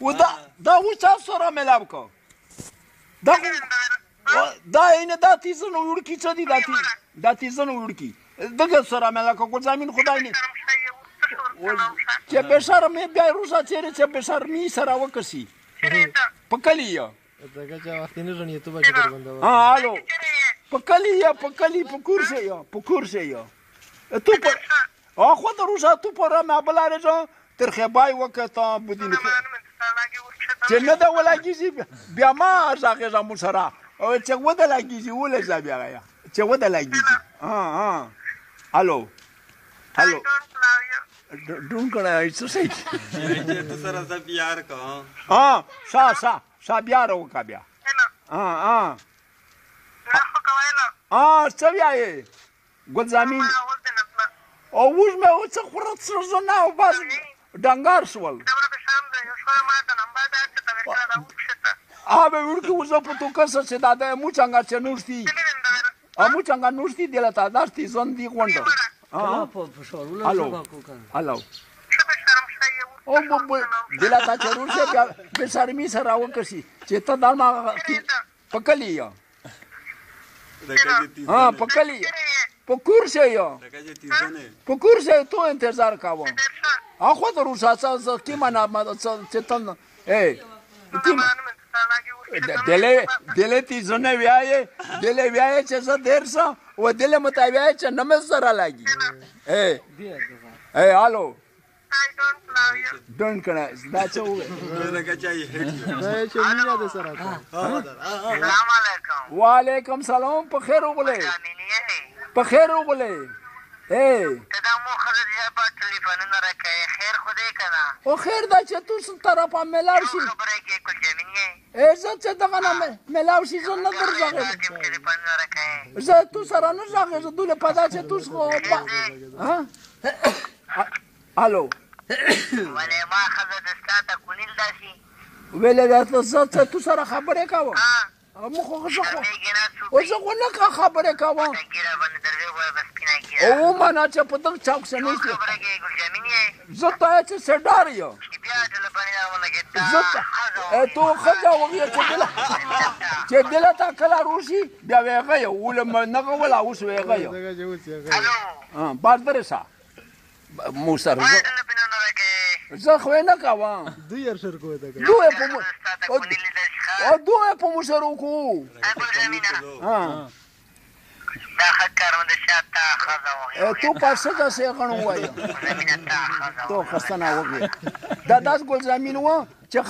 و دا اوس چا سره ملاو کو دا اینه دا تیزن وړکی څه دي دا تیزن وړکی دغه سره ملاو کو ګل زمين خدای نه چې به شرمې بیا روسا چیرې چې به شرمې سره وکسي پکلی یا دغه چا وخت نه رنی ته به در بنده ها الو پکلی یا پکورشه یا تو پر خو ته روسا تو پر ما بلاره جو تر خبای وکتا بدین چې نه دا ولاګیږي بیا ما ځاګه زمو سره او چې ودا لاګیږي ولې ځابیا چې ودا لاګیږي الو ډون کړه څه شي چې تو سره ز پیار کو شا بیا وکا بیا څه بیا یې ګل زمين او وښ مې او څه خورت سره نه او باز ډنګار شول به ورکی وزا په تو کسه چې دا د موچنګا چې نوشتي موچنګا نوشتي دلته داشتي زندي غونډه الو او دلته چې روشه به شرمي سره وکشي چې ته دا ما پکلی یا پکلی پکورشه یا پکورشه تو انتظار کاوه اخو د روسا څخه کی معنا چې تن دله تیزونه ویایې چې زه درسه و دله متویایې چې نه مې سره لاګي الو ډون کړه دا څه وې لکه چای دا چې مینه ده سره السلام علیکم وعلیکم سلام په خیر وغله په خیر وغله دا مو خزه دی په ټلیفون نه راکې خیر خو دې کنه او خیر دا چې تو څه طرفه ملاو شي خبره کې کوم جمینه زه چې دغه نه ملاو شي زه نه درځم ټلیفون نه راکې زه تو سره نه ځم زه دوله پدا چې تو الو ولې ما خزه د ستاته کونیل داسي ویلې دا څه تو سره خبرې کاوه مو خو زه خو نه خبرې کوم او معنا چې په دغه چاک څه نه زه ته چې سردار یم تو خځه وغه چې دله تا کله روشي بیا ویغه یو ولم نه ولا اوس ویغه یو بار درسا مو سره زه خو نه کوم دوی هر شر کوه دا دوی په مو سره کو دا خکرون د شاته خزه وغه تو پاسه دا سه غنو وای تو خستانه وغه دا داس ګل زمين و چې